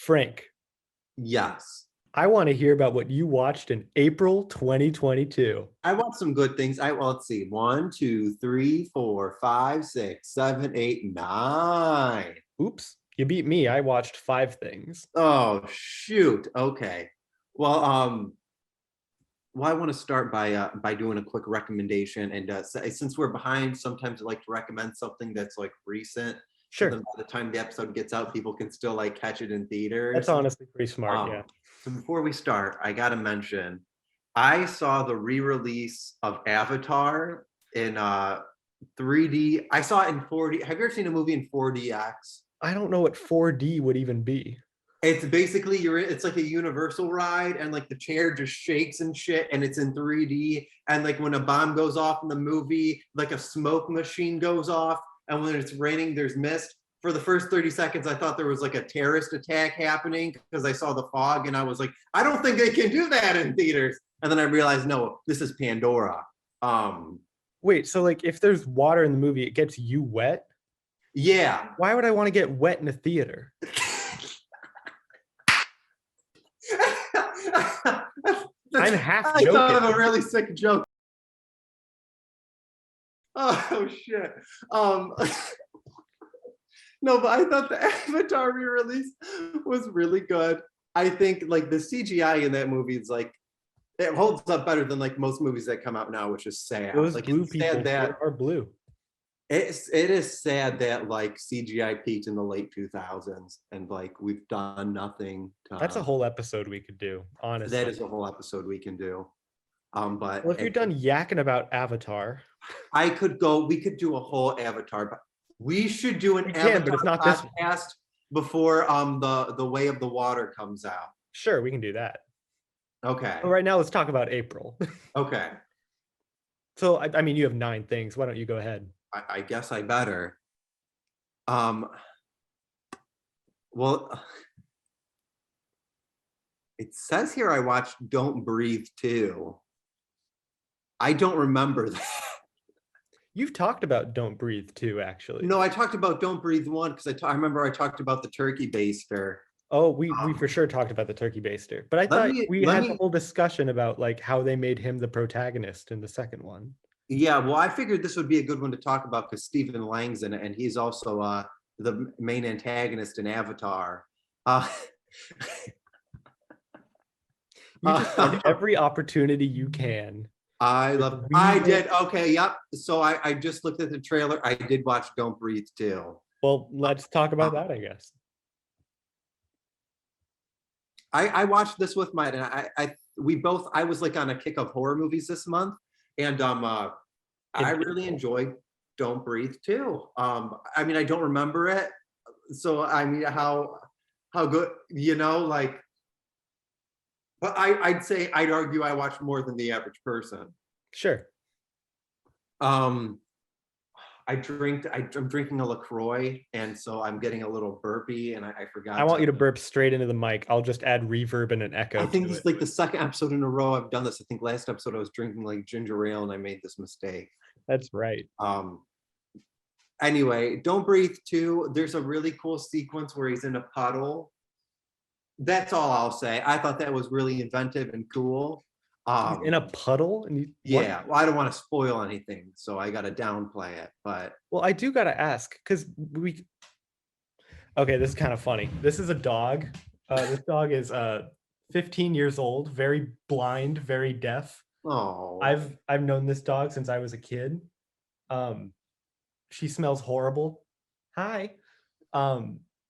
Frank, Yes. I want to hear about what you watched in April 2022. I watched some good things. Well, let's see. 1, 2, 3, 4, 5, 6, 7, 8, 9. Oops, you beat me. I watched 5 things. Oh, shoot. Okay. Well, I want to start by doing a quick recommendation. And since we're behind, sometimes I like to recommend something that's like recent. Sure. So then by the time the episode gets out, people can still like catch it in theaters. That's honestly pretty smart, yeah. So before we start, I got to mention, I saw the re-release of Avatar in 3D. I saw it in 4D. Have you ever seen a movie in 4DX? I don't know what 4D would even be. It's basically it's like a universal ride, and like the chair just shakes and shit, and it's in 3D. And like when a bomb goes off in the movie, like a smoke machine goes off, and when it's raining, there's mist. For the first 30 seconds, I thought there was like a terrorist attack happening because I saw the fog, and I was like, I don't think they can do that in theaters. And then I realized, no, this is Pandora. Wait, so like if there's water in the movie, it gets you wet? Yeah. Why would I want to get wet in a theater? I'm half joking. I thought of a really sick joke. Oh shit. No, but I thought the Avatar re-release was really good. I think like the CGI in that movie is like, it holds up better than like most movies that come out now, which is sad. Those like, blue people are blue. It is sad that like CGI peaked in the late 2000s and like we've done nothing. That's a whole episode we could do, honestly. That is a whole episode we can do. But well, if you're done yakking about Avatar, we could do a whole Avatar, but we should do an Avatar but it's not podcast before the Way of the Water comes out. Sure, we can do that. Okay. But right now, let's talk about April. Okay. So, I mean, you have 9 things. Why don't you go ahead? I guess I better. Well, it says here I watched Don't Breathe 2. I don't remember that. You've talked about Don't Breathe 2, actually. No, I talked about Don't Breathe 1 because I remember I talked about the turkey baster. Oh, we for sure talked about the turkey baster. But I thought we had a whole discussion about like how they made him the protagonist in the second one. Yeah, well, I figured this would be a good one to talk about because Stephen Lang's in it, and he's also the main antagonist in Avatar. You just find every opportunity you can. I did. Okay, yep. So I just looked at the trailer. I did watch Don't Breathe 2. Well, let's talk about that, I guess. I watched this with my, and I was like on a kick of horror movies this month, and I really enjoyed Don't Breathe 2. I mean, I don't remember it, so I mean, how good, you know, like, but I'd argue I watched more than the average person. Sure. I'm drinking a LaCroix, and so I'm getting a little burpy, and I forgot. I want you to burp straight into the mic. I'll just add reverb and an echo. I think this is like the second episode in a row I've done this. I think last episode I was drinking like ginger ale, and I made this mistake. That's right. Anyway, Don't Breathe 2. There's a really cool sequence where he's in a puddle. That's all I'll say. I thought that was really inventive and cool. In a puddle? And yeah, well, I don't want to spoil anything, so I got to downplay it. But well, I do got to ask because okay, this is kind of funny. This is a dog. This dog is 15 years old, very blind, very deaf. Oh, I've known this dog since I was a kid. She smells horrible. Hi.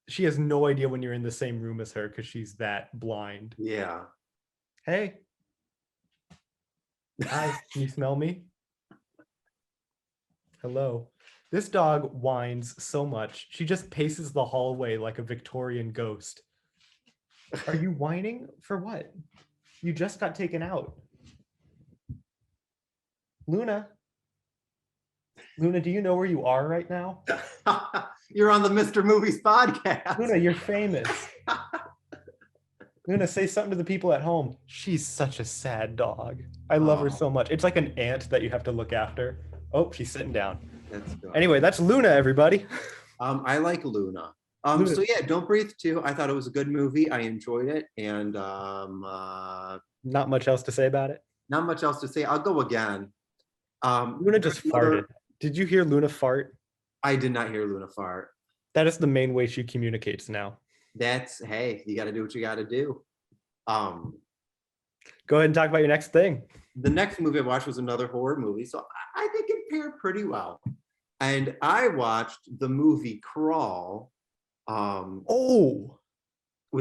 She has no idea when you're in the same room as her because she's that blind. Yeah. Hey. Hi, can you smell me? Hello. This dog whines so much. She just paces the hallway like a Victorian ghost. Are you whining for what? You just got taken out. Luna, do you know where you are right now? You're on the MrMovies podcast. Luna, you're famous. Luna, say something to the people at home. She's such a sad dog. I love her so much. It's like an ant that you have to look after. Oh, she's sitting down. That's good. Anyway, that's Luna, everybody. I like Luna. So yeah, Don't Breathe 2. I thought it was a good movie. I enjoyed it, and Not much else to say about it. not much else to say. I'll go again. Luna just farted. Did you hear Luna fart? I did not hear Luna fart. That is the main way she communicates now. That's, hey, you got to do what you got to do. Go ahead and talk about your next thing. The next movie I watched was another horror movie, so I think it paired pretty well. And I watched the movie Crawl. With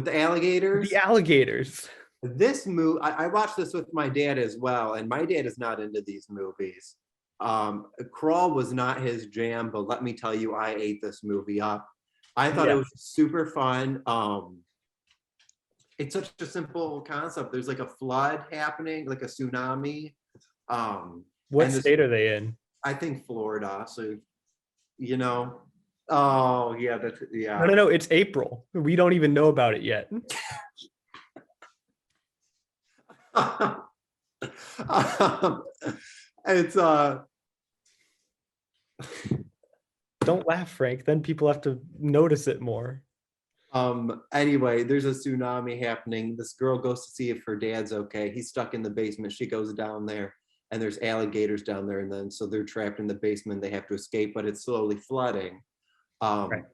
the alligators. The alligators. This movie, I watched this with my dad as well, and my dad is not into these movies. Crawl was not his jam, but let me tell you, I ate this movie up. I thought it was super fun. It's such a simple concept. There's like a flood happening, like a tsunami. What state are they in? I think Florida. So, you know. Oh yeah, that's yeah. No. It's April. We don't even know about it yet. It's Don't laugh, Frank. Then people have to notice it more. Anyway, there's a tsunami happening. This girl goes to see if her dad's okay. He's stuck in the basement. She goes down there, and there's alligators down there, and then so they're trapped in the basement. They have to escape, but it's slowly flooding. Right.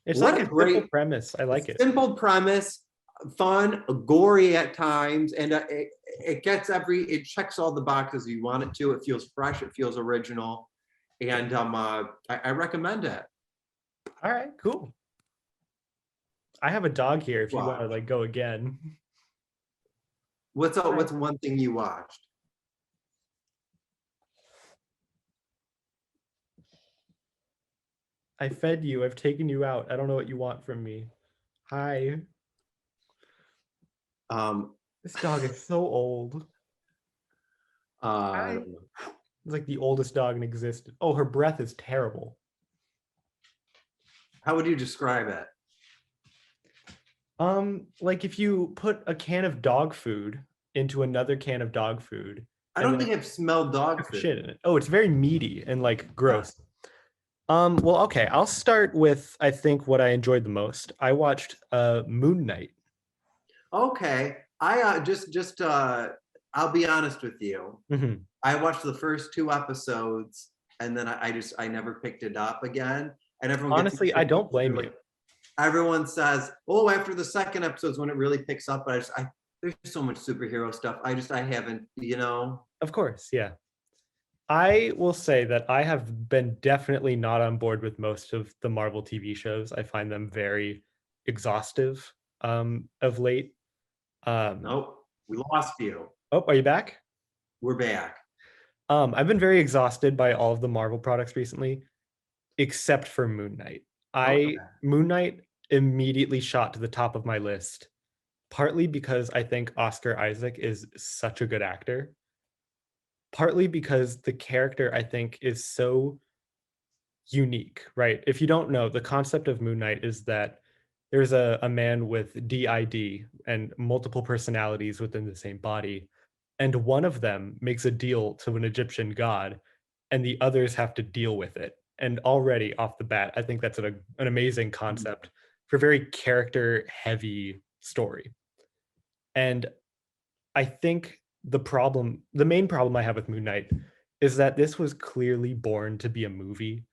It's like a great simple premise. I like it. Simple premise, fun, gory at times, and it checks all the boxes you want it to. It feels fresh. It feels original, and I recommend it. All right, cool. I have a dog here. If you want to like go again. What's one thing you watched? I fed you. I've taken you out. I don't know what you want from me. Hi. This dog is so old. Hi. It's like the oldest dog in existence. Oh, her breath is terrible. How would you describe it? Like if you put a can of dog food into another can of dog food. I don't think I've smelled dog food. Shit in it. Oh, it's very meaty and like gross. Well, okay. I'll start with I think what I enjoyed the most. I watched Moon Knight. Okay, I I'll be honest with you. Mm-hmm. I watched the first 2 episodes, and then I never picked it up again. And everyone honestly, I don't blame you. Everyone says, "Oh, after the second episode is when it really picks up." But there's so much superhero stuff. I haven't, you know. Of course, yeah. I will say that I have been definitely not on board with most of the Marvel TV shows. I find them very exhaustive of late. Nope, we lost you. Oh, are you back? We're back. I've been very exhausted by all of the Marvel products recently, except for Moon Knight. Moon Knight immediately shot to the top of my list, partly because I think Oscar Isaac is such a good actor. Partly because the character, I think, is so unique, right? If you don't know, the concept of Moon Knight is that there's a man with DID and multiple personalities within the same body, and one of them makes a deal to an Egyptian god, and the others have to deal with it. And already off the bat, I think that's an amazing concept for a very character-heavy story. And I think the main problem I have with Moon Knight is that this was clearly born to be a movie,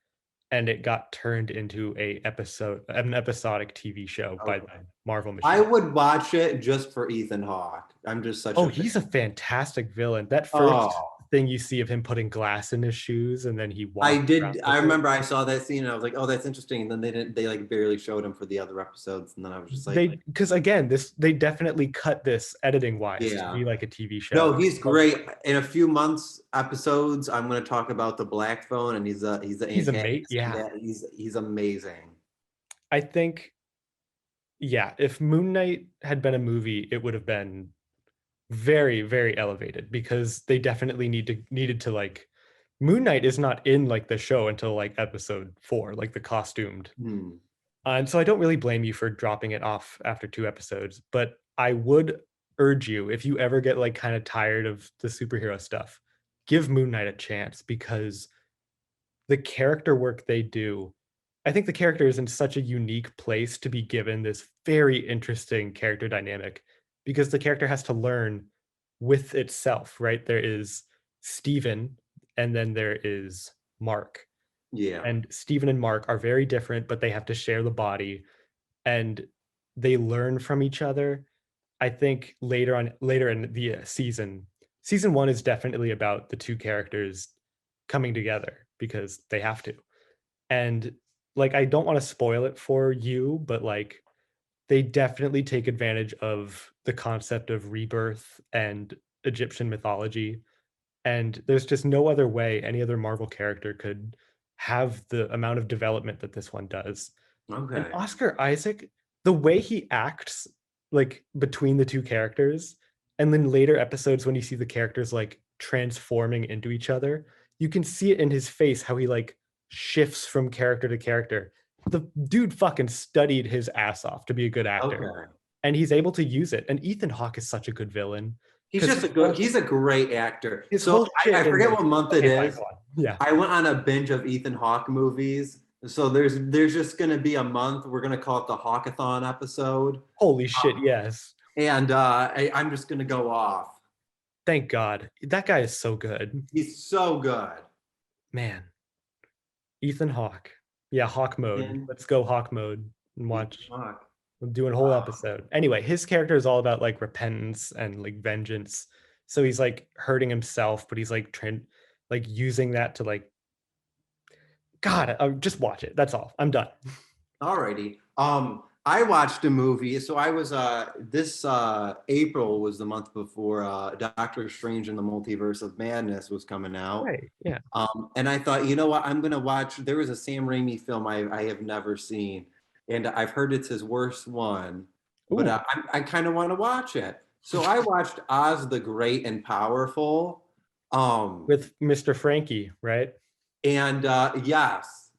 and it got turned into an episodic TV show by the Marvel machine. I would watch it just for Ethan Hawke. I'm just such he's a fantastic villain. That first thing you see of him putting glass in his shoes and then he walks. I remember I saw that scene and I was like, oh, that's interesting. And then they like barely showed him for the other episodes. And then I was just like, because again, they definitely cut this editing wise to be like a TV show. No, he's great. In a few months episodes, I'm going to talk about the Black Phone, and he's amazing. Yeah, he's amazing. I think, yeah, if Moon Knight had been a movie, it would have been very, very elevated, because they definitely needed to like, Moon Knight is not in like the show until like episode 4, like the costumed. And so I don't really blame you for dropping it off after 2 episodes, but I would urge you, if you ever get like kind of tired of the superhero stuff, give Moon Knight a chance, because the character work they do I think the character is in such a unique place to be given this very interesting character dynamic because the character has to learn with itself, right? There is Steven and then there is Mark. Yeah. And Steven and Mark are very different, but they have to share the body and they learn from each other. I think later in the season 1 is definitely about the two characters coming together because they have to. And like I don't want to spoil it for you, but like they definitely take advantage of the concept of rebirth and Egyptian mythology. And there's just no other way any other Marvel character could have the amount of development that this one does. And Okay. Oscar Isaac, the way he acts like between the two characters, and then later episodes when you see the characters like transforming into each other, you can see it in his face how he like shifts from character to character. The dude fucking studied his ass off to be a good actor, Okay. and he's able to use it. And Ethan Hawke is such a good villain He's because just a good, he's a great actor. his So whole I shit in forget what month it okay, fine, is. go on. Yeah. I went on a binge of Ethan Hawke movies. So there's just gonna be a month. We're gonna call it the Hawkathon episode. Holy shit, yes. And I'm just gonna go off. Thank God. That guy is so good. He's so good. Man. Ethan Hawke. Yeah, Hawk mode. And Let's go Hawk mode and Ethan watch. Hawke. We'll do a whole episode. Anyway, his character is all about like repentance and like vengeance. So he's like hurting himself, but he's like like using that to like God, just watch it. That's all. I'm done. Alrighty. I watched a movie. So I was this April was the month before Doctor Strange and the Multiverse of Madness was coming out. Right. Yeah. And I thought, you know what, I'm gonna watch. There was a Sam Raimi film I have never seen, and I've heard it's his worst one, but I kind of want to watch it. So I watched Oz the Great and Powerful. With Mr. Frankie, right? And yes,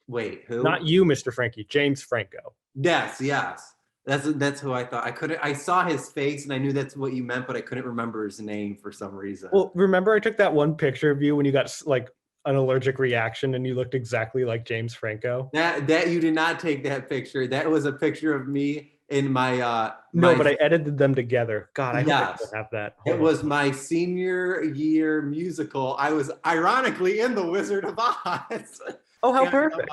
wait, who? Not you, Mr. Frankie, James Franco. Yes, yes. That's who I thought. I couldn't. I saw his face and I knew that's what you meant, but I couldn't remember his name for some reason. Well, remember I took that one picture of you when you got like an allergic reaction and you looked exactly like James Franco? That you did not take that picture. That was a picture of me in my no, but I edited them together. God, I hope I yes, still have that. It was my senior year musical. I was ironically in The Wizard of Oz. Oh, how And, perfect.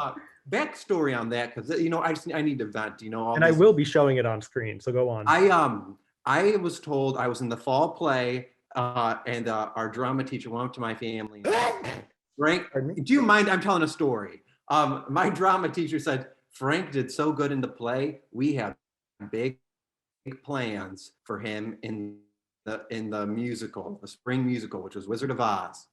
Backstory on that, because you know, I need to vent, you know, all And this. I will be showing it on screen, so go on. I was told I was in the fall play, and our drama teacher went up to my family and Frank, do you mind? I'm telling a story. My drama teacher said, Frank did so good in the play. We have big plans for him in the musical, the spring musical, which was Wizard of Oz.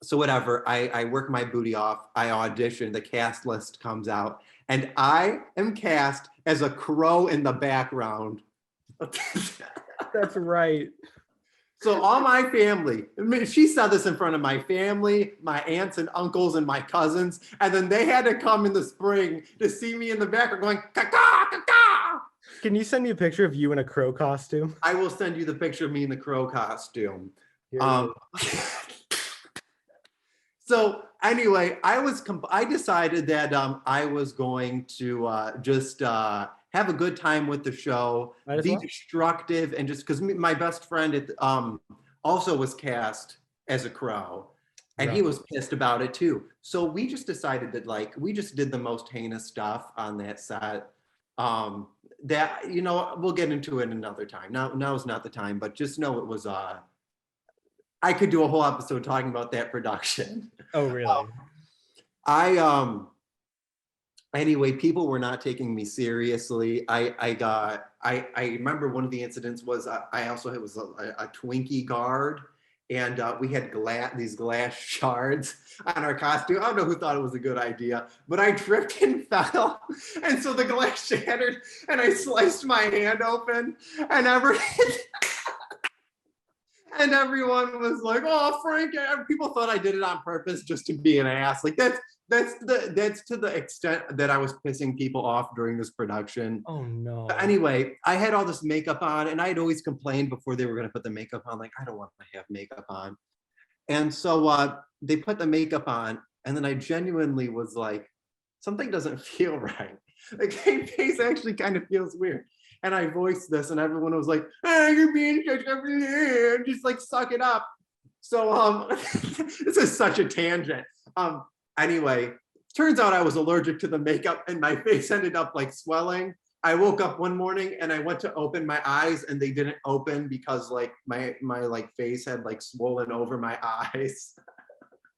So whatever, I work my booty off. I audition. The cast list comes out, and I am cast as a crow in the background. That's right. So all my family, she said this in front of my family, my aunts and uncles and my cousins, and then they had to come in the spring to see me in the background going, caw, caw. Can you send me a picture of you in a crow costume? I will send you the picture of me in the crow costume. So anyway, I decided that I was going to just have a good time with the show, be destructive, and just because my best friend also was cast as a crow, and he was pissed about it too. So we just decided that we just did the most heinous stuff on that set. That, you know, we'll get into it another time. Now is not the time, but just know it was I could do a whole episode talking about that production. Oh, really? Anyway, people were not taking me seriously. I remember one of the incidents was I also was a Twinkie guard, and we had these glass shards on our costume. I don't know who thought it was a good idea, but I tripped and fell, and so the glass shattered, and I sliced my hand open, and and everyone was like, "Oh, Frank!" People thought I did it on purpose just to be an ass. Like that's to the extent that I was pissing people off during this production. Oh no. But anyway, I had all this makeup on, and I had always complained before they were going to put the makeup on, like, I don't want to have makeup on. And so they put the makeup on, and then I genuinely was like, something doesn't feel right. The game face actually kind of feels weird. And I voiced this, and everyone was like, "Oh, you're being such a just like suck it up." So this is such a tangent. Anyway, turns out I was allergic to the makeup, and my face ended up like swelling. I woke up one morning and I went to open my eyes, and they didn't open because like my like face had like swollen over my eyes.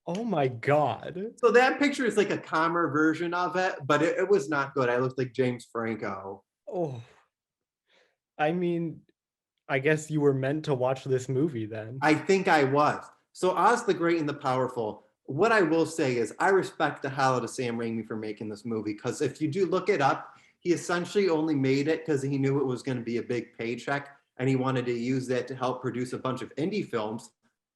Oh my God. So that picture is like a calmer version of it, but it was not good. I looked like James Franco. Oh, I mean, I guess you were meant to watch this movie then. I think I was. So Oz the Great and the Powerful. What I will say is I respect the hell out of Sam Raimi for making this movie, because if you do look it up, he essentially only made it because he knew it was going to be a big paycheck, and he wanted to use that to help produce a bunch of indie films,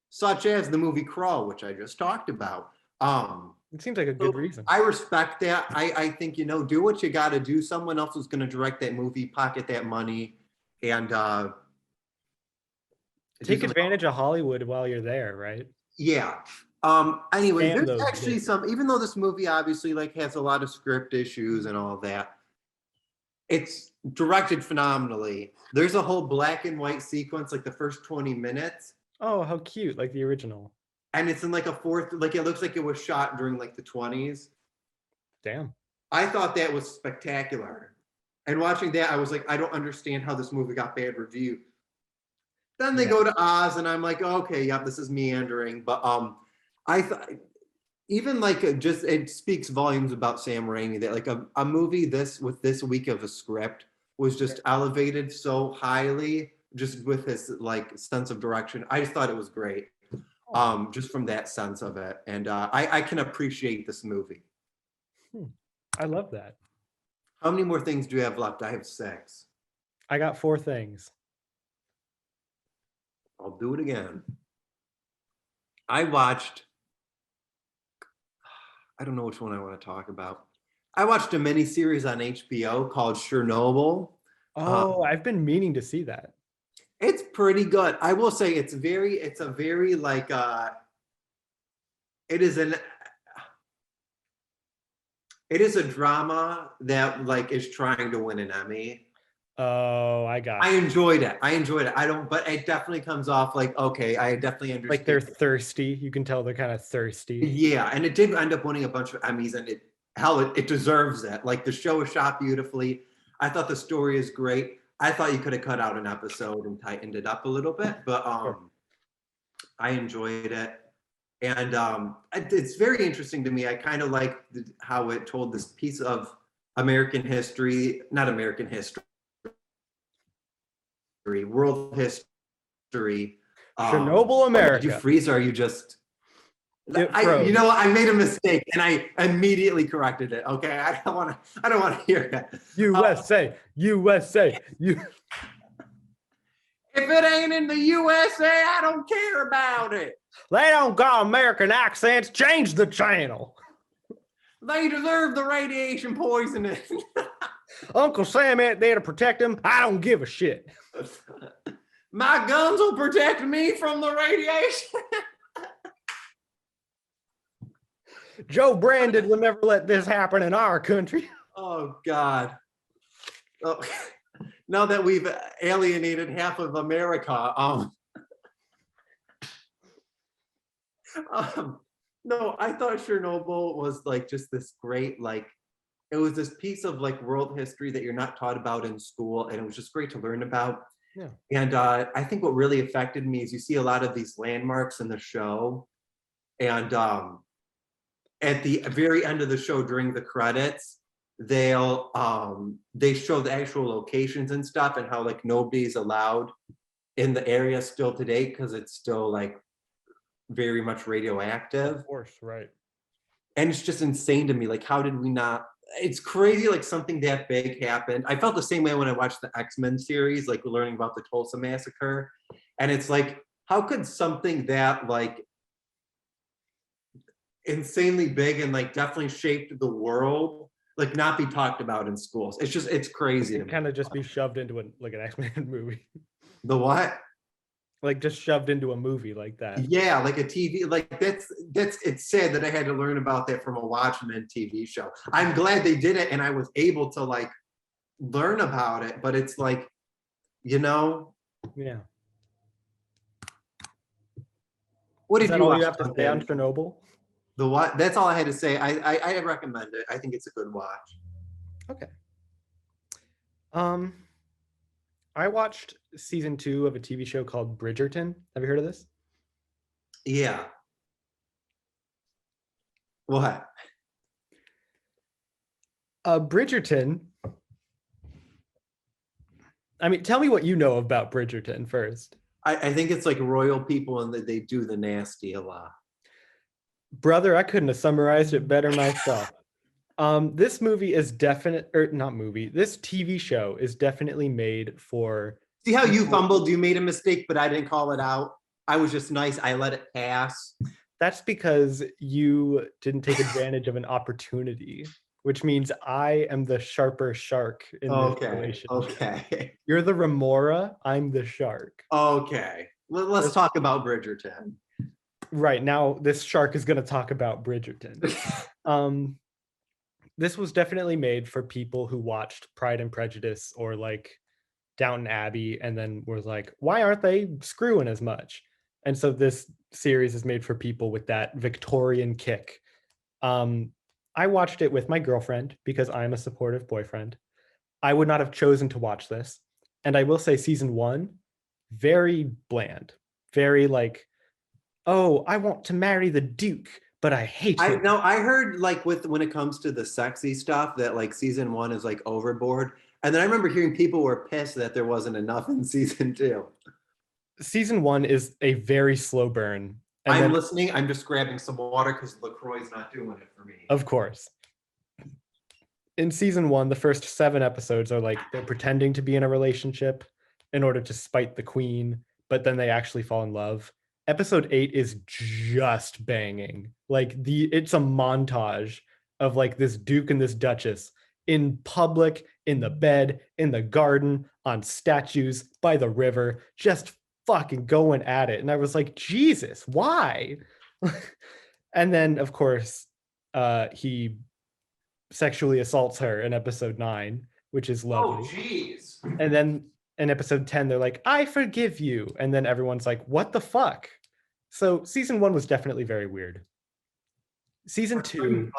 such as the movie Crawl, which I just talked about. It seems like a good reason. I respect that. I think, do what you got to do. Someone else was going to direct that movie, pocket that money, and take advantage of Hollywood while you're there, right? Yeah. Anyway, Damn there's those actually kids. some, even though this movie obviously like has a lot of script issues and all that, it's directed phenomenally. There's a whole black and white sequence, like the first 20 minutes. Oh, how cute, like the original. And it's in like a fourth, like it looks like it was shot during like the 20s. Damn. I thought that was spectacular. And watching that, I was like, I don't understand how this movie got bad review. Then they go to Oz, and I'm like, okay, yep, this is meandering. But I thought even like just it speaks volumes about Sam Raimi that like a movie with this weak of a script was just elevated so highly, just with his like sense of direction. I just thought it was great. Just from that sense of it. And I can appreciate this movie. I love that. How many more things do you have left? I have 6. I got 4 things. I'll do it again. I watched, I don't know which one I want to talk about. I watched a miniseries on HBO called Chernobyl. Oh, I've been meaning to see that. It's pretty good. I will say it's a very like it is a drama that like is trying to win an Emmy. Oh, I got I it. enjoyed it. But it definitely comes off like, okay, I definitely understand. Like they're thirsty. You can tell they're kind of thirsty. Yeah, and it did end up winning a bunch of Emmys, and it deserves it. Like the show is shot beautifully. I thought the story is great. I thought you could have cut out an episode and tightened it up a little bit, but I enjoyed it. And it's very interesting to me. I kind of like how it told this piece of American history, not American history, world history. Chernobyl, America. Did you freeze, or are you just... I made a mistake, and I immediately corrected it. Okay, I don't want to hear it. USA. If it ain't in the USA, I don't care about it. They don't got American accents. Change the channel. They deserve the radiation poisoning. Uncle Sam ain't there to protect them. I don't give a shit. My guns will protect me from the radiation. Joe Brandon will never let this happen in our country. Oh, God. Oh, now that we've alienated half of America, no, I thought Chernobyl was like just this great, like, it was this piece of like world history that you're not taught about in school, and it was just great to learn about. Yeah. And I think what really affected me is you see a lot of these landmarks in the show, and at the very end of the show during the credits, they show the actual locations and stuff, and how like nobody's allowed in the area still today because it's still like very much radioactive. Of course, right. And it's just insane to me. Like, how did we not? It's crazy, like something that big happened. I felt the same way when I watched the X-Men series, like learning about the Tulsa Massacre. And it's like, how could something that like insanely big and like definitely shaped the world like not be talked about in schools? It's crazy. It kind of just be shoved into like an X-Men movie. The what? Like just shoved into a movie like that. Yeah, like a TV, like that's it's sad that I had to learn about that from a Watchmen TV show. I'm glad they did it and I was able to like learn about it, but it's like, you know, Yeah. what Is did that you all watch? you have to say on Chernobyl? The what? That's all I had to say. I recommend it. I think it's a good watch. Okay. Um, I watched season 2 of a TV show called Bridgerton. Have you heard of this? Yeah. What? Bridgerton. I mean, tell me what you know about Bridgerton first. I think it's like royal people and that they do the nasty a lot. Brother, I couldn't have summarized it better myself. This movie is definite, or not movie. This TV show is definitely made for. See how you fumbled? You made a mistake, but I didn't call it out. I was just nice. I let it pass. That's because you didn't take advantage of an opportunity, which means I am the sharper shark in this relationship. Okay. You're the remora. I'm the shark. Okay. Let's talk about Bridgerton. Right now, this shark is going to talk about Bridgerton. This was definitely made for people who watched Pride and Prejudice or like Downton Abbey and then was like, why aren't they screwing as much? And so this series is made for people with that Victorian kick. I watched it with my girlfriend because I'm a supportive boyfriend. I would not have chosen to watch this. And I will say season 1, very bland, very like, oh, I want to marry the Duke, but I hate him. I heard like when it comes to the sexy stuff that like season 1 is like overboard. And then I remember hearing people were pissed that there wasn't enough in season 2. Season 1 is a very slow burn. And I'm listening. I'm just grabbing some water because LaCroix's not doing it for me. Of course. In season 1, the first 7 episodes are like they're pretending to be in a relationship in order to spite the queen, but then they actually fall in love. Episode 8 is just banging. Like it's a montage of like this Duke and this Duchess in public, in the bed, in the garden, on statues, by the river, just fucking going at it. And I was like, Jesus, why? And then, of course, he sexually assaults her in episode 9, which is lovely. Oh, jeez. And then in episode 10, they're like, I forgive you. And then everyone's like, what the fuck? So season 1 was definitely very weird. Season 2.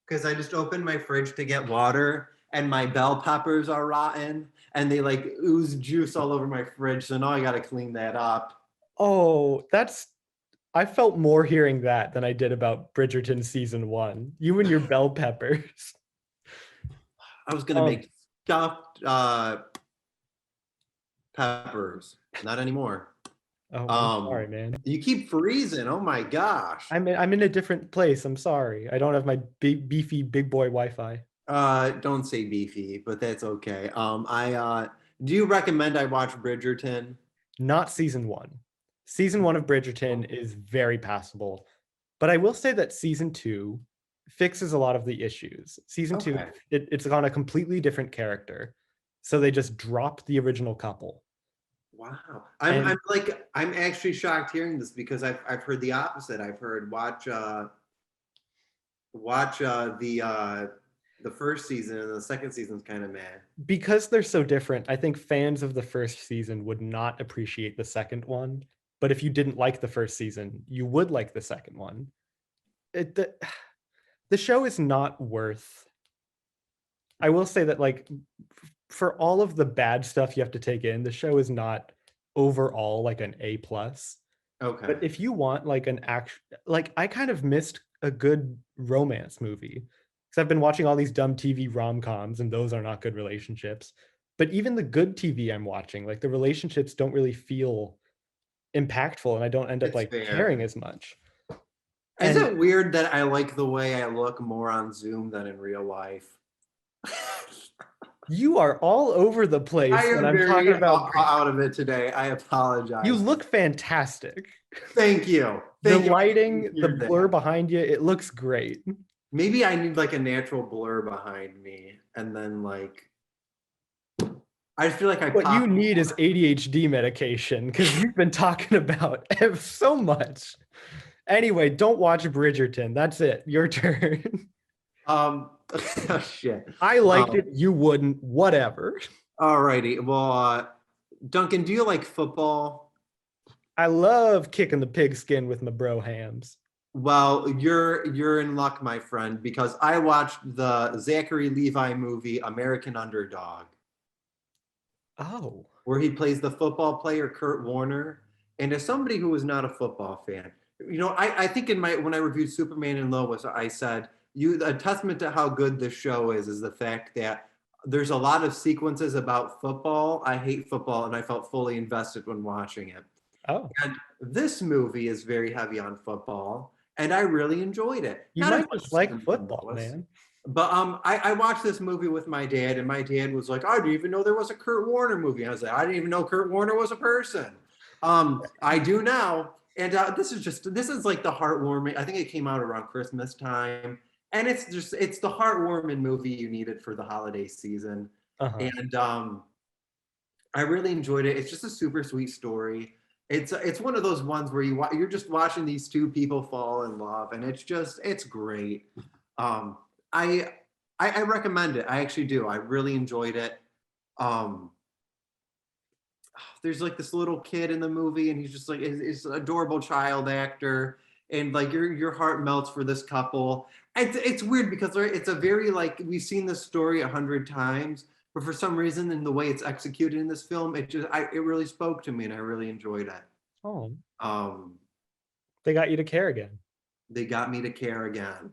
Because I just opened my fridge to get water and my bell peppers are rotten and they like ooze juice all over my fridge. So now I got to clean that up. Oh, I felt more hearing that than I did about Bridgerton season 1. You and your bell peppers. I was going to make stuffed peppers. Not anymore. Oh, I'm sorry, man. You keep freezing. Oh my gosh. I'm in a different place. I'm sorry. I don't have my beefy big boy Wi-Fi. Don't say beefy, but that's okay. Do you recommend I watch Bridgerton? Not season 1. Season 1 of Bridgerton is very passable, but I will say that season 2 fixes a lot of the issues. Season 2, it's on a completely different character, so they just dropped the original couple. Wow, I'm actually shocked hearing this because I've heard the opposite. I've heard watch the first season and the second season's kind of mad. Because they're so different, I think fans of the first season would not appreciate the second one. But if you didn't like the first season, you would like the second one. The show is not worth. I will say that like for all of the bad stuff you have to take in, the show is not overall like an A+. Okay. But if you want like an action, like I kind of missed a good romance movie because I've been watching all these dumb TV rom-coms and those are not good relationships. But even the good TV I'm watching, like the relationships don't really feel impactful and I don't end up caring as much. Is it weird that I like the way I look more on Zoom than in real life? You are all over the place when I'm talking about out of it today. I apologize. You look fantastic. Thank you. The lighting, the blur behind you, it looks great. Maybe I need like a natural blur behind me and then like I just feel like I What you pop. need is ADHD medication because you've been talking about so much. Anyway, don't watch Bridgerton. That's it. Your turn. Oh, shit. I liked it. You wouldn't. Whatever. Alrighty. Well, Duncan, do you like football? I love kicking the pigskin with my bro hams. Well, you're in luck, my friend, because I watched the Zachary Levi movie American Underdog, Oh. where he plays the football player Kurt Warner. And as somebody who is not a football fan, I think when I reviewed Superman and Lois, I said a testament to how good this show is the fact that there's a lot of sequences about football. I hate football, and I felt fully invested when watching it. Oh. And this movie is very heavy on football, and I really enjoyed it. You Not as might much just as like Superman football, Lois. man. But I watched this movie with my dad, and my dad was like, "I didn't even know there was a Kurt Warner movie." I was like, "I didn't even know Kurt Warner was a person." I do now, and this is like the heartwarming. I think it came out around Christmas time, and it's the heartwarming movie you needed for the holiday season, Uh-huh. and I really enjoyed it. It's just a super sweet story. It's one of those ones where you're just watching these two people fall in love, and it's great. Um, I I recommend it. I actually do. I really enjoyed it. Um, there's like this little kid in the movie, and he's just like is an adorable child actor, and like your heart melts for this couple. It's weird because it's a very like we've seen this story 100 times, but for some reason, in the way it's executed in this film, it really spoke to me, and I really enjoyed it. Oh, Um, they got you to care again. they got me to care again.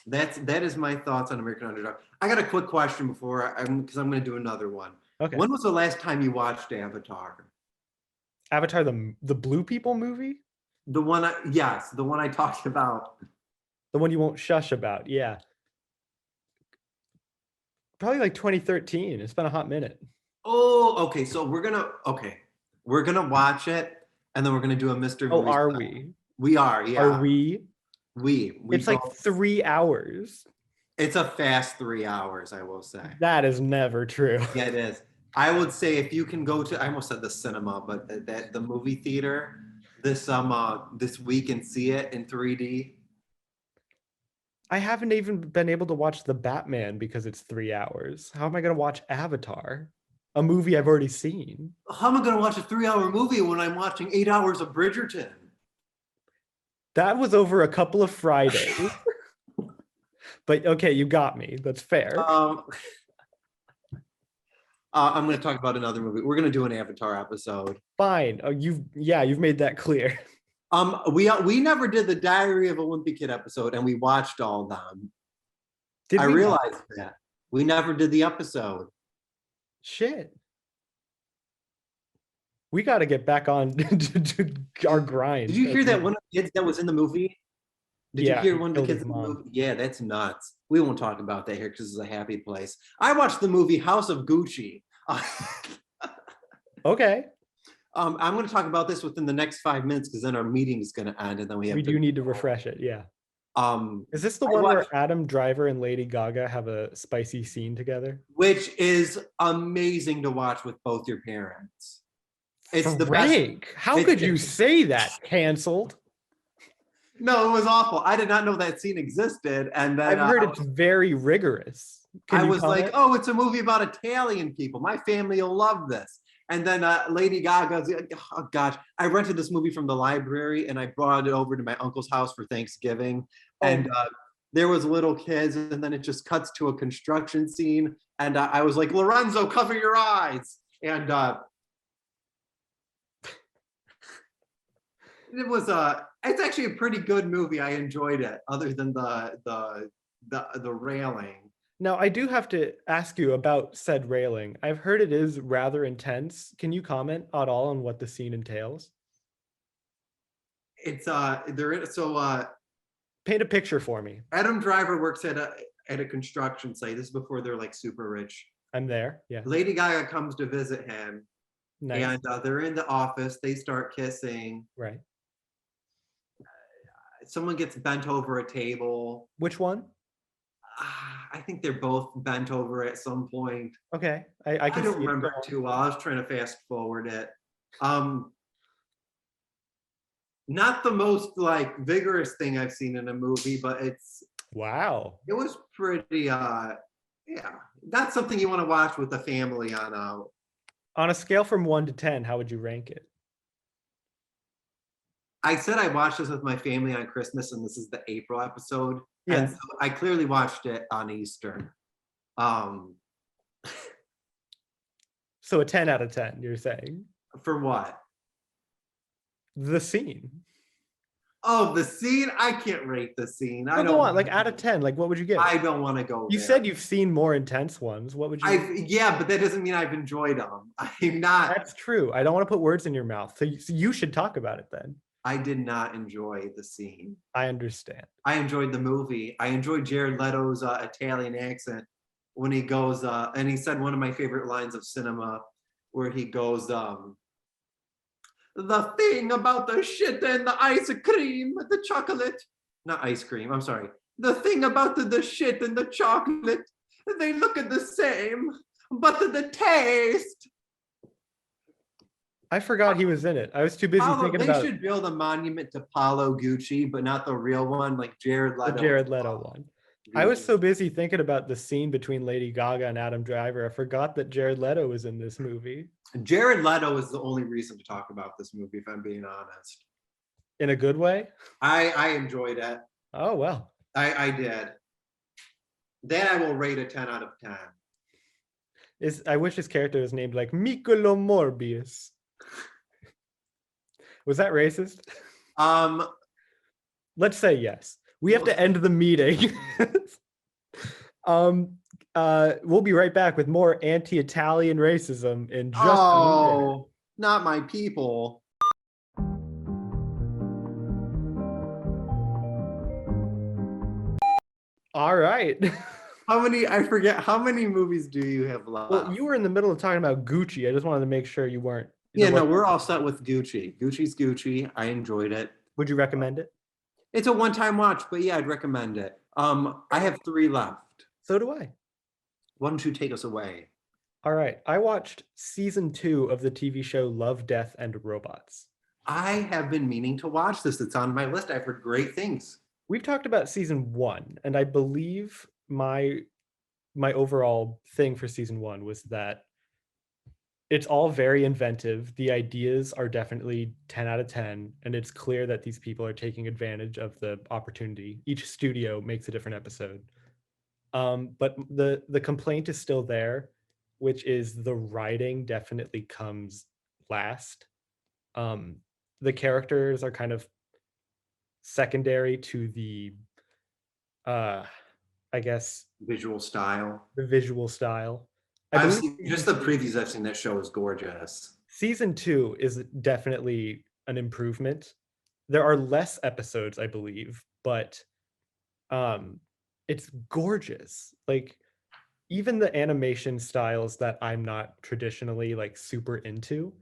That is my thoughts on American Underdog. I got a quick question before because I'm going to do another one. Okay. When was the last time you watched Avatar? Avatar, the Blue People movie? The one the one I talked about. The one you won't shush about. Yeah. Probably like 2013. It's been a hot minute. Oh, okay. So we're gonna watch it, and then we're gonna do a Mr. Oh, Movies. are we? We are, yeah. Are we? We It's like 3 hours. It's a fast 3 hours, I will say. That is never true. Yeah, it is. I would say if you can go to, I almost said the cinema, but the movie theater this week and see it in 3D. I haven't even been able to watch The Batman because it's 3 hours. How am I going to watch Avatar? A movie I've already seen. How am I going to watch a 3-hour movie when I'm watching 8 hours of Bridgerton? That was over a couple of Fridays. But okay, you got me. That's fair. I'm going to talk about another movie. We're going to do an Avatar episode. Fine. Oh, you've made that clear. We never did the Diary of a Wimpy Kid episode, and we watched all of them. I realized that we never did the episode. Shit. We got to get back on to our grind. Did you hear that one of the kids that was in the movie? Did you hear one of the kids in the movie? Yeah, that's nuts. We won't talk about that here because this is a happy place. I watched the movie House of GUCC. Okay. I'm going to talk about this within the next 5 minutes because then our meeting is going to end, and then we do need to refresh it. Yeah. Is this the one where Adam Driver and Lady Gaga have a spicy scene together? Which is amazing to watch with both your parents. It's the best. How could you say that? Canceled. No, it was awful. I did not know that scene existed, and then I've heard it's very rigorous. I was like, "Oh, it's a movie about Italian people. My family will love this." And then Lady Gaga's, oh gosh, I rented this movie from the library, and I brought it over to my uncle's house for Thanksgiving. And there was little kids, and then it just cuts to a construction scene, and I was like, "Lorenzo, cover your eyes!" And it was it's actually a pretty good movie. I enjoyed it, other than the railing. Now, I do have to ask you about said railing. I've heard it is rather intense. Can you comment at all on what the scene entails? It's paint a picture for me. Adam Driver works at a construction site. This is before they're like super rich. I'm there. Yeah. Lady Gaga comes to visit him. Nice. And they're in the office. They start kissing. Right. Someone gets bent over a table. Which one? I think they're both bent over at some point. Okay, I can don't see remember it. it too well. I was trying to fast forward it. Not the most like vigorous thing I've seen in a movie, but Wow. it was pretty yeah. That's something you want to watch with the family on out. On a scale from 1 to 10, how would you rank it? I said I watched this with my family on Christmas, and this is the April episode. Yeah. And so I clearly watched it on Easter. So a 10 out of 10, you're saying? For what? The scene. Oh, the scene? I can't rate the scene. I No, don't go on. Like out of 10, like what would you give? I don't want to go You there. said you've seen more intense ones. What would you? Yeah, but that doesn't mean I've enjoyed them. I'm not. That's true. I don't want to put words in your mouth. So you should talk about it then. I did not enjoy the scene. I understand. I enjoyed the movie. I enjoyed Jared Leto's Italian accent when he goes, and he said one of my favorite lines of cinema where he goes, the thing about the shit and the ice cream, the chocolate, not ice cream, I'm sorry. The thing about the shit and the chocolate, they look at the same, but the taste. I forgot he was in it. I was too busy thinking about. They should build a monument to Paolo Gucci, but not the real one, like Jared Leto. The Jared Leto one. I was so busy thinking about the scene between Lady Gaga and Adam Driver, I forgot that Jared Leto was in this movie. Jared Leto is the only reason to talk about this movie, if I'm being honest. In a good way? I enjoyed it. Oh, well. I did. Then I will rate a 10 out of 10. I wish his character was named like Miccolo Morbius. Was that racist? Let's say yes. We have to end the meeting. We'll be right back with more anti-Italian racism in just a minute. Not my people. All right. I forget, how many movies do you have left? Well, you were in the middle of talking about Gucci. I just wanted to make sure you weren't. Yeah, no, we're all set with Gucci. Gucci's Gucci. I enjoyed it. Would you recommend it? It's a one-time watch, but yeah, I'd recommend it. I have 3 left. So do I. Why don't you take us away? All right. I watched season 2 of the TV show Love, Death, and Robots. I have been meaning to watch this. It's on my list. I've heard great things. We've talked about season 1, and I believe my overall thing for season 1 was that it's all very inventive. The ideas are definitely 10 out of 10, and it's clear that these people are taking advantage of the opportunity. Each studio makes a different episode. But the complaint is still there, which is the writing definitely comes last. The characters are kind of secondary to the I guess visual style. The visual style. I've seen just the previews I've seen. That show is gorgeous. Season 2 is definitely an improvement. There are less episodes, I believe, but it's gorgeous. Like even the animation styles that I'm not traditionally like super into,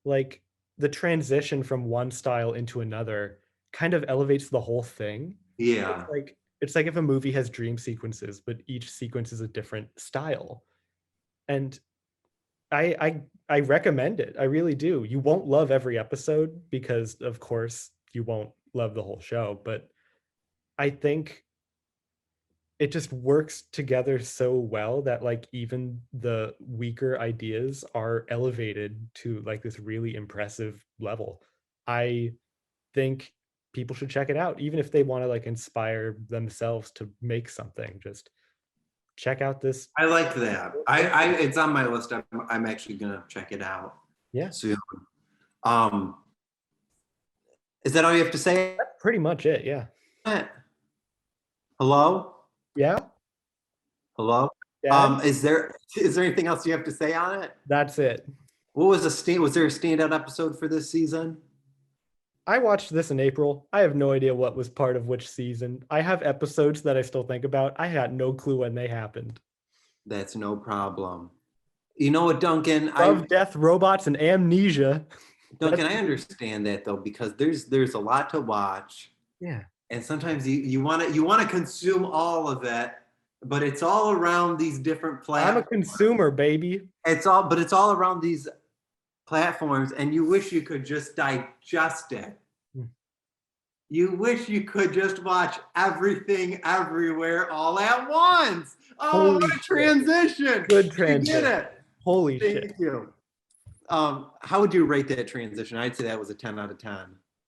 like the transition from one style into another kind of elevates the whole thing. Yeah. It's like if a movie has dream sequences, but each sequence is a different style. And I recommend it. I really do. You won't love every episode because, of course, you won't love the whole show. But I think it just works together so well that like even the weaker ideas are elevated to like this really impressive level. I think people should check it out, even if they want to like inspire themselves to make something. Just check out this. I like that. It's on my list. I'm actually gonna check it out. Yeah. Soon. Is that all you have to say? That's pretty much it. Yeah. Hello? Yeah. Hello? Yeah. Is there anything else you have to say on it? That's it. What was was there a standout episode for this season? I watched this in April. I have no idea what was part of which season. I have episodes that I still think about. I had no clue when they happened. That's no problem. You know what, Duncan? Love, Death, Robots, and Amnesia. Duncan, I understand that though, because there's a lot to watch. Yeah. And sometimes you want to consume all of it, but it's all around these different I'm a platforms. consumer, baby. It's all around these platforms, and you wish you could just digest it. Mm. You wish you could just watch everything everywhere all at once. Oh, Holy what a shit. transition. Good You get transition. it. Holy shit. Thank you. How would you rate that transition? I'd say that was a 10 out of 10.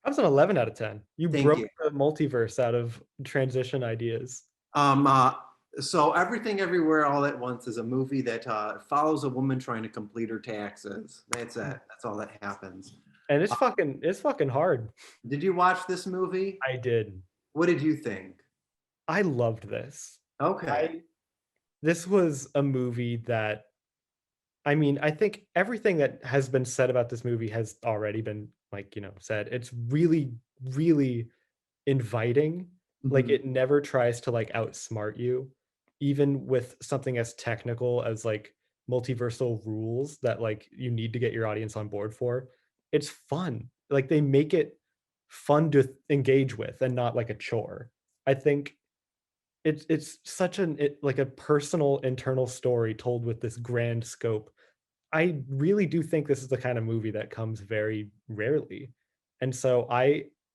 That was an 11 out of 10. You Thank broke you. the multiverse out of transition ideas. Um, uh, so Everything Everywhere All at Once is a movie that follows a woman trying to complete her taxes. That's it. That's all that happens. And it's fucking hard. Did you watch this movie? I did. What did you think? I loved this. Okay. This was a movie that, I mean, I think everything that has been said about this movie has already been, like, said. It's really, really inviting. Like, Mhm. it never tries to like outsmart you, even with something as technical as like multiversal rules that like you need to get your audience on board for. It's fun. Like, they make it fun to engage with and not like a chore. I think it's such like a personal internal story told with this grand scope. I really do think this is the kind of movie that comes very rarely. And so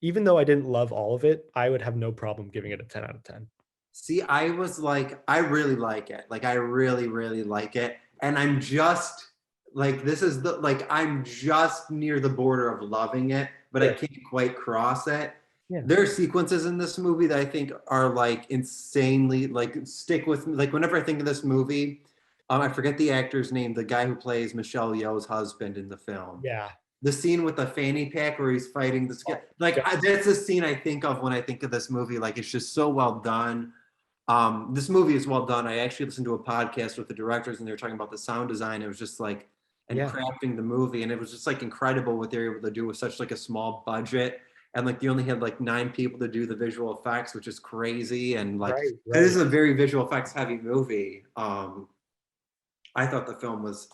even though I didn't love all of it, I would have no problem giving it a 10 out of 10. See, I was like, I really like it. Like, I really, really like it. And I'm just like, I'm just near the border of loving it, but I Sure. can't quite cross it. Yeah. There are sequences in this movie that I think are like insanely, like, stick with me. Like, whenever I think of this movie, I forget the actor's name, the guy who plays Michelle Yeoh's husband in the film. Yeah. The scene with the fanny pack where he's fighting the Oh, like, yeah. that's the scene I think of when I think of this movie. Like, it's just so well done. This movie is well done. I actually listened to a podcast with the directors, and they were talking about the sound design. It was just like, and Yeah. crafting the movie, and it was just like incredible what they were able to do with such like a small budget. And like, you only had like 9 people to do the visual effects, which is crazy. And like, Right. it is Right. a very visual effects heavy movie. I thought the film was.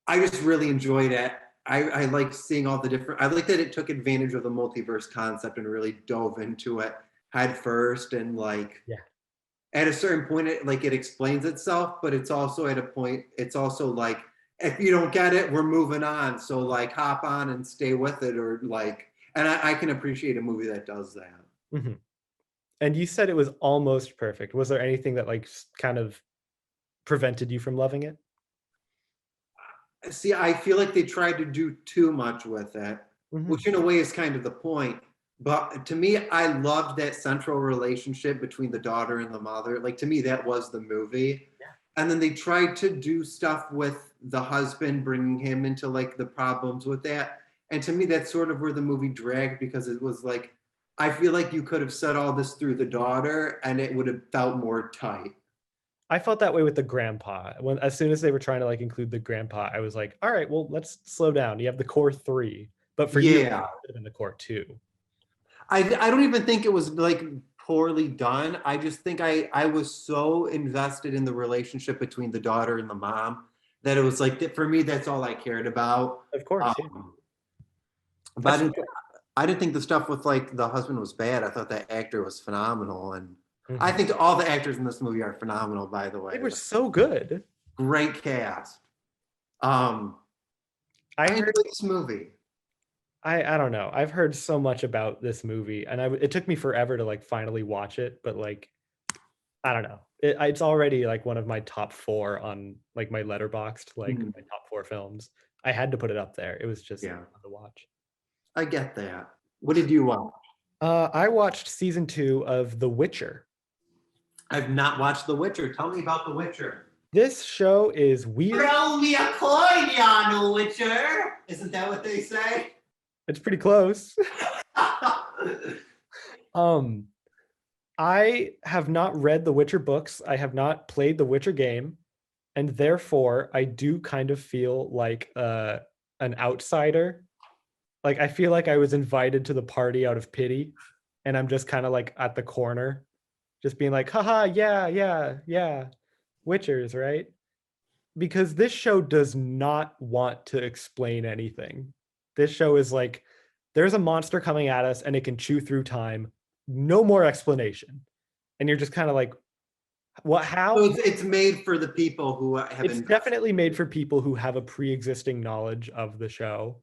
I just really enjoyed it. I like seeing all the different. I like that it took advantage of the multiverse concept and really dove into it head first, and like, Yeah. at a certain point it explains itself, but it's also at a point, it's also like, if you don't get it, we're moving on, so like, hop on and stay with it, or like, and I can appreciate a movie that does that. Mhm. And you said it was almost perfect. Was there anything that like kind of prevented you from loving it? See, I feel like they tried to do too much with it, Mhm. which in a way is kind of the point. But to me, I loved that central relationship between the daughter and the mother. Like, to me, that was the movie. Yeah. And then they tried to do stuff with the husband, bringing him into like the problems with that. And to me, that's sort of where the movie dragged, because it was like, I feel like you could have said all this through the daughter and it would have felt more tight. I felt that way with the grandpa. When as soon as they were trying to like include the grandpa, I was like, all right, well, let's slow down. You have the core 3, but for you, it Yeah. could have been the core 2. I don't even think it was like poorly done. I just think I was so invested in the relationship between the daughter and the mom that it was like, for me, that's all I cared about. Of course, yeah. Um, but That's I didn't think the stuff with like the husband was bad. I thought that actor was phenomenal, and I Mhm. think all the actors in this movie are phenomenal. By the They way, were like, so good. great cast. Um, I I heard enjoyed this movie. I don't know. I've heard so much about this movie, and it took me forever to like finally watch it, but like I don't know. It's already like one of my top 4 on like my letterboxed, like Mhm. my top 4 films. I had to put it up there. It was just Yeah, fun to watch. I get that. What did you watch? I watched season 2 of The Witcher. I've not watched The Witcher. Tell me about The Witcher. This show is weird. Throw me a coin, Yano Witcher. Isn't that what they say? It's pretty close. Um, I have not read the Witcher books. I have not played the Witcher game, and therefore I do kind of feel like an outsider. Like, I feel like I was invited to the party out of pity, and I'm just kind of like at the corner, just being like, haha, yeah, yeah, yeah, Witchers, right? Because this show does not want to explain anything. This show is like, there's a monster coming at us and it can chew through time. No more explanation. And you're just kind of like, What? So How? it's made for the people who have It's invested. definitely made for people who have a pre-existing knowledge of the show,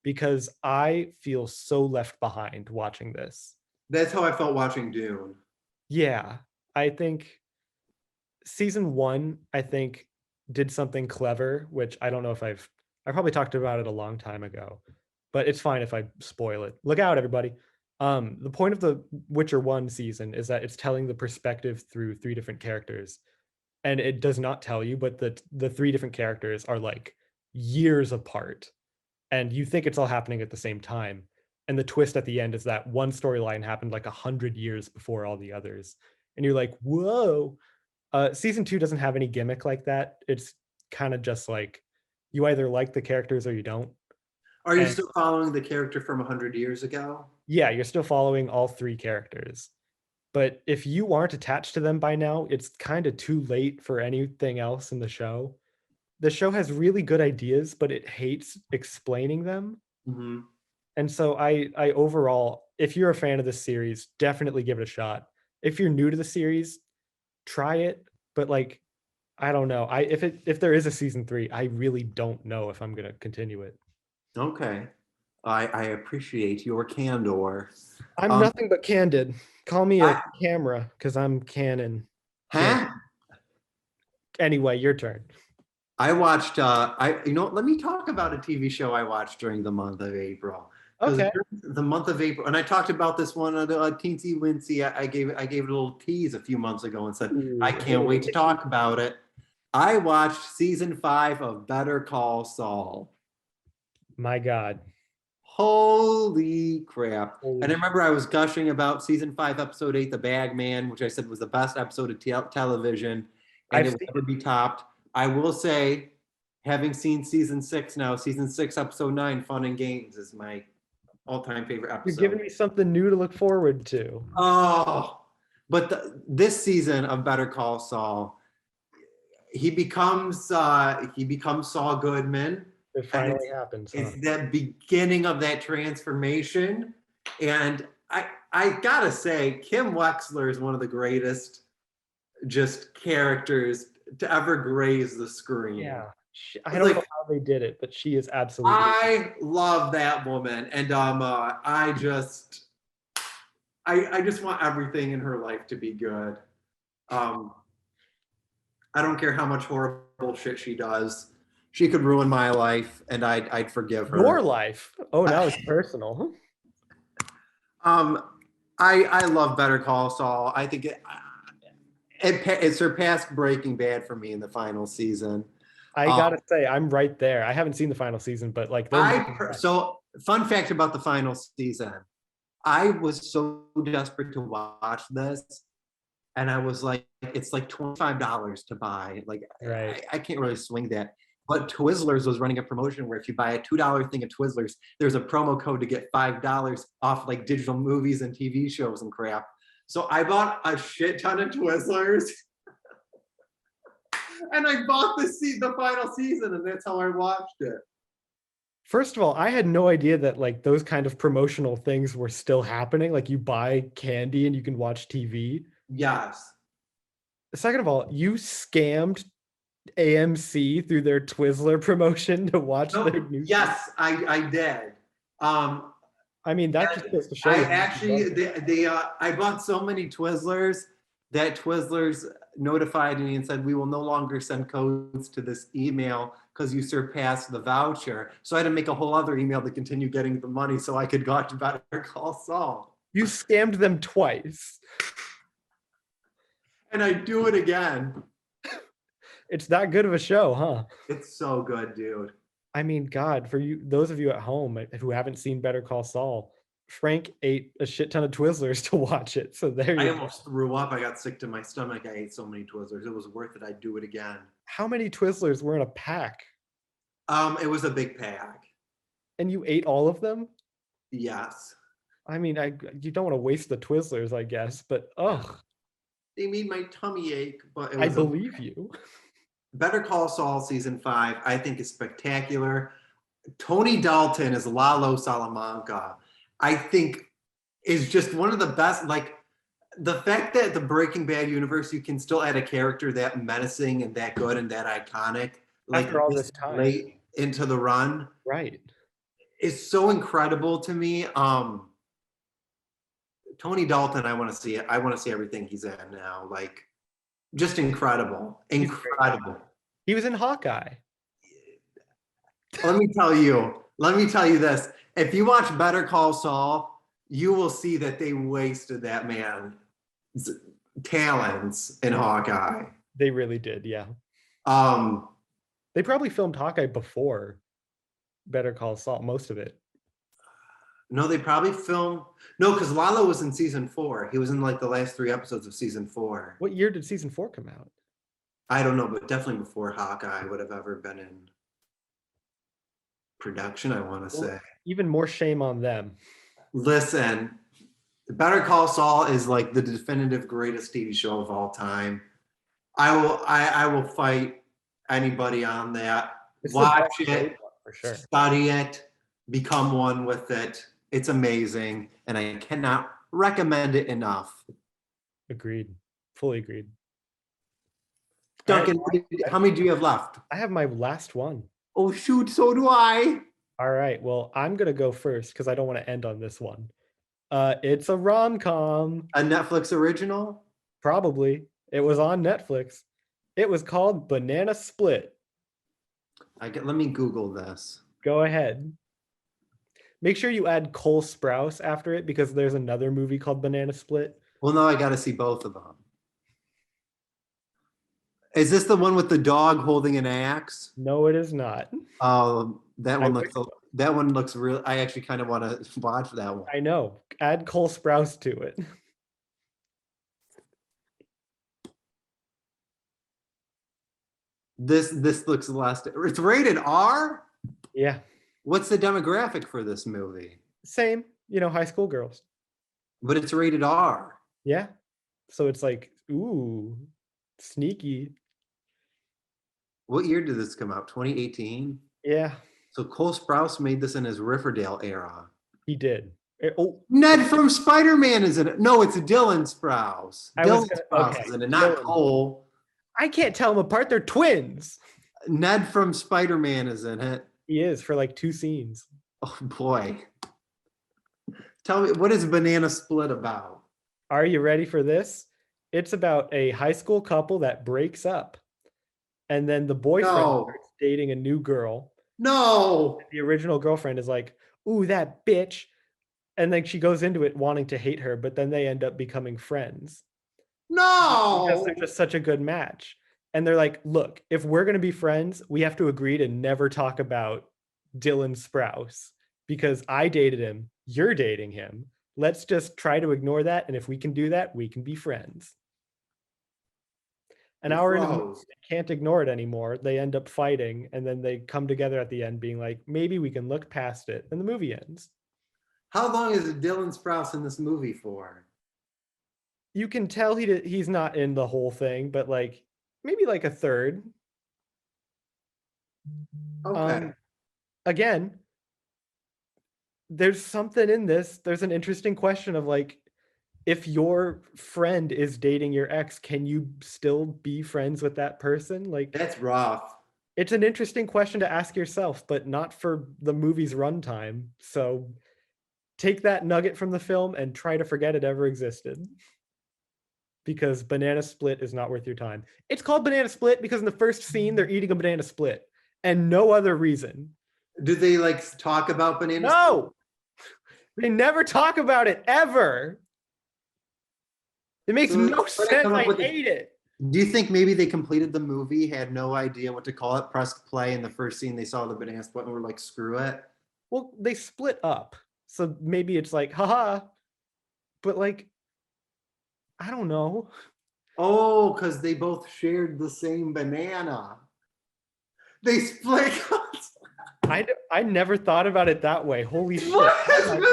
because I feel so left behind watching this. That's how I felt watching Dune. Yeah, I think season 1, I think, did something clever, which I don't know if I probably talked about it a long time ago, but it's fine if I spoil it. Look out, everybody. The point of the Witcher 1 season is that it's telling the perspective through 3 different characters, and it does not tell you, but the 3 different characters are, like, years apart, and you think it's all happening at the same time, and the twist at the end is that one storyline happened, like, 100 years before all the others, and you're like, "Whoa." Season 2 doesn't have any gimmick like that. It's kinda just like, you either like the characters or you don't, Are you and still following the character from 100 years ago? yeah, you're still following all 3 characters. But if you aren't attached to them by now, it's kinda too late for anything else in the show. The show has really good ideas, but it hates explaining them, Hmm. and so I overall, if you're a fan of this series, definitely give it a shot. If you're new to the series, try it, but, like, I don't know. If there is a season 3, I really don't know if I'm gonna continue it. Okay. I appreciate your candor. I'm Um, nothing but candid. Call me I, a camera because I'm Canon. Can huh? Anyway, your turn. I watched let me talk about a TV show I watched during the month of April. Because Okay. the month of April, and I talked about this one on Teensy Wincy. I gave it a little tease a few months ago and said I Ooh, can't wait to talk about it. I watched season 5 of Better Call Saul. my God. Holy crap. And I Holy sh remember I was gushing about season 5, episode 8, The Bag Man, which I said was the best episode of television, and I've it will seen never be topped. I will say, having seen season 6 now, season 6, episode 9, Fun and Games, is my all-time favorite you're episode. giving me something new to look forward to. Oh, but this season of Better Call Saul, he becomes Saul Goodman, It and finally happens, huh? it's that beginning of that transformation. And I gotta say, Kim Wexler is one of the greatest just characters to ever graze the screen. Yeah. I It's don't know like how they did it, but she is absolutely I love that woman, and I just want everything in her life to be good. Um, I don't care how much horrible shit she does. She could ruin my life, and I'd forgive your her. life. Oh, now it's personal. Um, I love Better Call Saul. I think it surpassed Breaking Bad for me in the final season. I Um, gotta say, I'm right there. I haven't seen the final season, but, like, they're moving fast. so fun fact about the final season. I was so desperate to watch this, and I was like, it's like $25 to buy. Like, Right. I can't really swing that. But Twizzlers was running a promotion where if you buy a $2 thing of Twizzlers, there's a promo code to get $5 off like digital movies and TV shows and crap. So I bought a shit ton of Twizzlers, and I bought the final season, and that's how I watched it. First of all, I had no idea that, like, those kind of promotional things were still happening. Like, you buy candy and you can watch TV. Yes. Second of all, you scammed AMC through their Twizzler promotion to watch No, their new. yes, I did. I mean, that just goes to show I you. actually I bought so many Twizzlers that Twizzlers notified me and said we will no longer send codes to this email because you surpassed the voucher. So I had to make a whole other email to continue getting the money so I could go out to Better Call Saul. You scammed them twice. And I do it again. It's that good of a show, huh? It's so good, dude. I mean, God, for you, those of you at home who haven't seen Better Call Saul, Frank ate a shit ton of Twizzlers to watch it. So there I you go. almost threw up. I got sick to my stomach. I ate so many Twizzlers. It was worth it. I'd do it again. How many Twizzlers were in a pack? It was a big pack. And you ate all of them? Yes. I mean, you don't want to waste the Twizzlers, I guess, but ugh. They made my tummy ache, but it I was believe you. Better Call Saul season 5, I think is spectacular. Tony Dalton as Lalo Salamanca, I think is just one of the best. Like, The fact that the Breaking Bad universe, you can still add a character that menacing and that good and that iconic, like After all this this time. late into the run, Right. is so incredible to me. Tony Dalton, I want to see it. I want to see everything he's in now. Like, just incredible, He's great. incredible. He was in Hawkeye. Let me tell you this. If you watch Better Call Saul, you will see that they wasted that man's talents in Hawkeye. They really did, yeah. Um, They probably filmed Hawkeye before Better Call Saul, most of it. no, they probably filmed. No, because Lalo was in season 4. He was in like the last 3 episodes of season 4. What year did season 4 come out? I don't know, but definitely before Hawkeye would have ever been in production, I want to say. Even more shame on them. Listen, Better Call Saul is like the definitive greatest TV show of all time. I will fight anybody on that. It's Watch the best it, for sure. study it, become one with it. It's amazing, and I cannot recommend it enough. Agreed. Fully agreed. Duncan, how many do you have left? I have my last one. Oh, shoot, so do I. All right. Well, I'm going to go first because I don't want to end on this one. It's a rom-com. A Netflix original? Probably. It was on Netflix. It was called Banana Split. Let me Google this. Go ahead. Make sure you add Cole Sprouse after it because there's another movie called Banana Split. Well, no, I got to see both of them. Is this the one with the dog holding an axe? No, it is not. That one looks real. I actually kind of want to watch that one. I know. Add Cole Sprouse to it. This looks less. It's rated R? Yeah. What's the demographic for this movie? Same, high school girls. But it's rated R. Yeah. So it's like, ooh, sneaky. What year did this come out? 2018? Yeah. So Cole Sprouse made this in his Riverdale era. He did. Ned from Spider-Man is in it. No, it's Dylan Sprouse. Dylan Sprouse is in it, not Cole. I can't tell them apart. They're twins. Ned from Spider-Man is in it. He is for like 2 scenes. Oh boy. Tell me, what is Banana Split about? Are you ready for this? It's about a high school couple that breaks up. And then the boyfriend starts dating a new girl. No. The original girlfriend is like, ooh, that bitch. And then she goes into it wanting to hate her, but then they end up becoming friends. No. Because they're just such a good match. And they're like, look, if we're going to be friends, we have to agree to never talk about Dylan Sprouse because I dated him. You're dating him. Let's just try to ignore that. And if we can do that, we can be friends. An hour into the movie, they can't ignore it anymore. They end up fighting. And then they come together at the end being like, maybe we can look past it. And the movie ends. How long is Dylan Sprouse in this movie for? You can tell he's not in the whole thing, but like maybe like a third. Okay. Again, there's something in this. There's an interesting question of like, if your friend is dating your ex, can you still be friends with that person? Like, that's rough. It's an interesting question to ask yourself, but not for the movie's runtime. So take that nugget from the film and try to forget it ever existed. Because Banana Split is not worth your time. It's called Banana Split because in the first scene, they're eating a banana split and no other reason. Do they like talk about banana split? No! They never talk about it ever. It makes no sense. I hate it. Do you think maybe they completed the movie, had no idea what to call it, pressed play, in the first scene they saw the banana split and were like, screw it? Well, they split up. So maybe it's like, haha. But like, I don't know. Oh, because they both shared the same banana. They split. I never thought about it that way. Holy shit. Banana!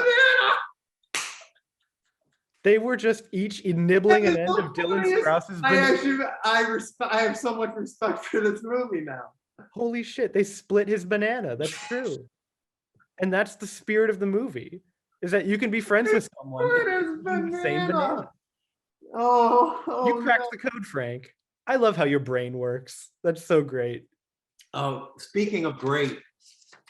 They were just each nibbling an end of Dylan Sprouse's banana. I have so much respect for this movie now. Holy shit, they split his banana. That's true. And that's the spirit of the movie, is that you can be friends with someone with the same banana. You Oh cracked no. the code, Frank. I love how your brain works. That's so great. Oh, speaking of great,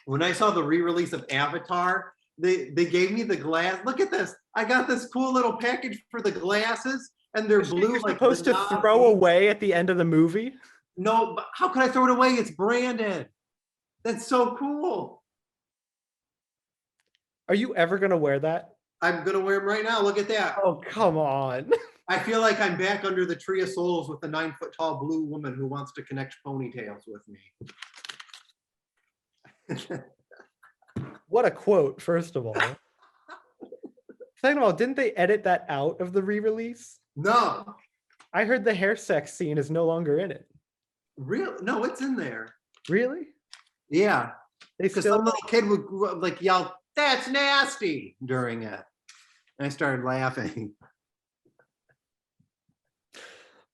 when I saw the re-release of Avatar, they gave me the glass. Look at this. I got this cool little package for the glasses, and they're The shit blue you're like the supposed to throw Navi. away at the end of the movie. No, but how could I throw it away? It's branded. That's so cool. Are you ever gonna wear that? I'm gonna wear them right now. Look at that. Oh, come on. I feel like I'm back under the tree of souls with a 9-foot tall blue woman who wants to connect ponytails with me. What a quote, first of all. Second of all, didn't they edit that out of the re-release? No, I heard the hair sex scene is no longer in it. real? No, it's in there. Really? Yeah, They because still some little kid would like yell, "That's nasty" during it, and I started laughing.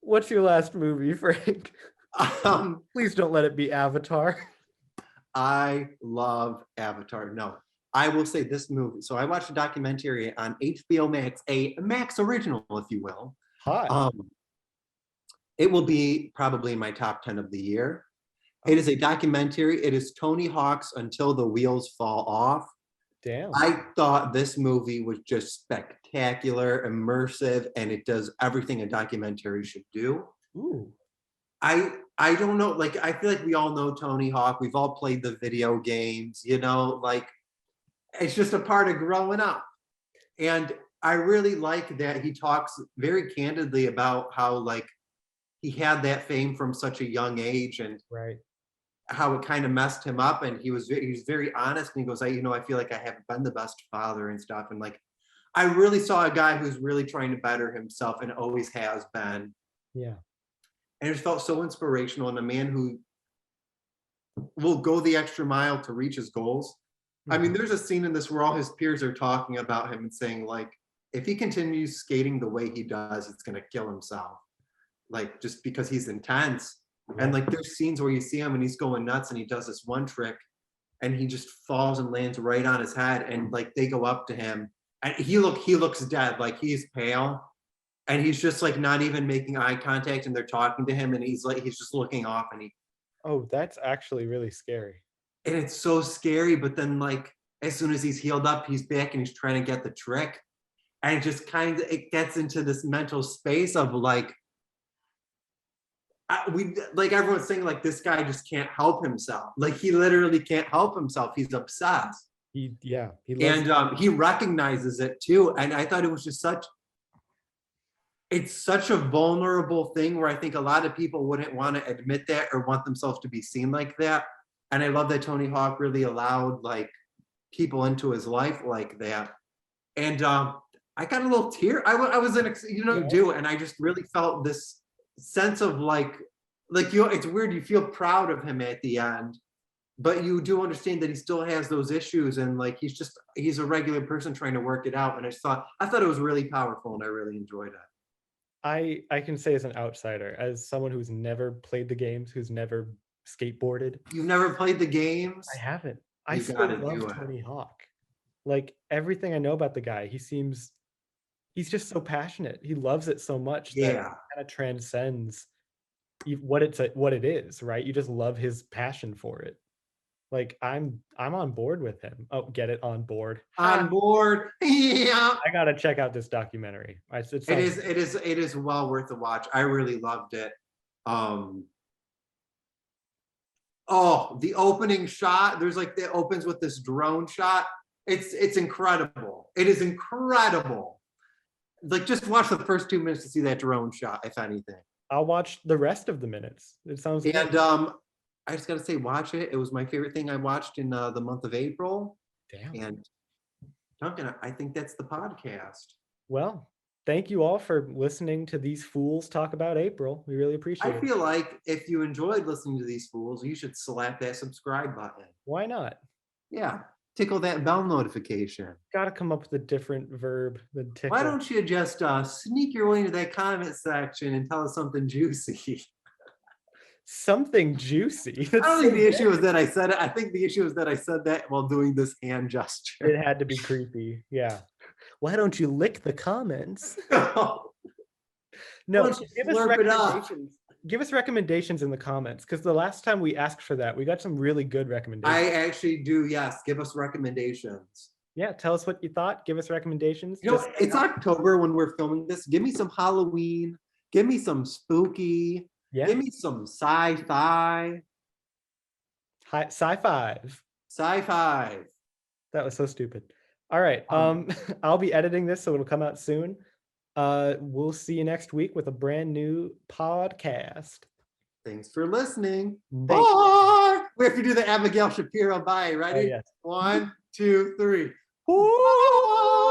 What's your last movie, Frank? Um, Please don't let it be Avatar. I love Avatar. No, I will say this movie. So I watched a documentary on HBO Max, a Max original, if you will. Hot. It will be probably in my top 10 of the year. It is a documentary. It is Tony Hawk's Until the Wheels Fall Off. Damn. I thought this movie was just spectacular, immersive, and it does everything a documentary should do. Ooh. I don't know, like I feel like we all know Tony Hawk. We've all played the video games, you know, like it's just a part of growing up. And I really like that he talks very candidly about how like he had that fame from such a young age and Right. how it kind of messed him up. And he was very honest. And he goes, I feel like I haven't been the best father and stuff. And like, I really saw a guy who's really trying to better himself and always has been. Yeah. And it just felt so inspirational, and a man who will go the extra mile to reach his goals. I mean, there's a scene in this where all his peers are talking about him and saying, like, if he continues skating the way he does, it's gonna kill himself. Like, just because he's intense. And like there's scenes where you see him and he's going nuts and he does this one trick and he just falls and lands right on his head. And like they go up to him and he looks dead, like he's pale. And he's just like not even making eye contact, and they're talking to him, and he's just looking off, and Oh, that's actually really scary. it's so scary. But then like as soon as he's healed up, he's back and he's trying to get the trick, and it just kind of it gets into this mental space of like everyone's saying like this guy just can't help himself. Like he literally can't help himself. He's obsessed. He loves And he recognizes it too. And I thought it was just it's such a vulnerable thing where I think a lot of people wouldn't want to admit that or want themselves to be seen like that. And I love that Tony Hawk really allowed like people into his life like that. And I got a little tear. I was in, and I just really felt this sense of like it's weird. You feel proud of him at the end, but you do understand that he still has those issues, and like he's a regular person trying to work it out. And I thought it was really powerful, and I really enjoyed it. I can say as an outsider, as someone who's never played the games, who's never skateboarded. You've never played the games? I haven't. I still love Tony Hawk. Like everything I know about the guy, he's just so passionate. He loves it so much that it kind of transcends what it is, right? You just love his passion for it. Like I'm on board with him. Oh, get it, on board. On board. Yeah. I gotta check out this documentary. It is well worth the watch. I really loved it. Oh, the opening shot. There's like it opens with this drone shot. It's incredible. It is incredible. Like just watch the first 2 minutes to see that drone shot, if anything. I'll watch the rest of the minutes. It sounds good. And I just gotta say, watch it. It was my favorite thing I watched in the month of April. Damn. And Duncan, I think that's the podcast. Well, thank you all for listening to these fools talk about April. We really appreciate it. I feel like if you enjoyed listening to these fools, you should slap that subscribe button. Why not? Yeah. Tickle that bell notification. Gotta come up with a different verb than tickle. Why don't you just sneak your way into that comment section and tell us something juicy? Something juicy? I don't think the issue is that I said it. I think the issue is that I said that while doing this hand gesture. It had to be creepy. Yeah. Why don't you lick the comments? No, Why don't you give us slurp it up? recommendations. Give us recommendations in the comments, because the last time we asked for that, we got some really good recommendations. I actually do, yes. Give us recommendations. Yeah, tell us what you thought. Give us recommendations. You know, it's October when we're filming this. Give me some Halloween. Give me some spooky. Yeah. Give me some sci-fi. Sci-fi. Sci-fi. That was so stupid. All right. I'll be editing this, so it'll come out soon. We'll see you next week with a brand new podcast. Thanks for listening. Thanks. Bye. We have to do the Abigail Shapiro bye. Ready? Oh, yes. 1, 2, 3. Bye.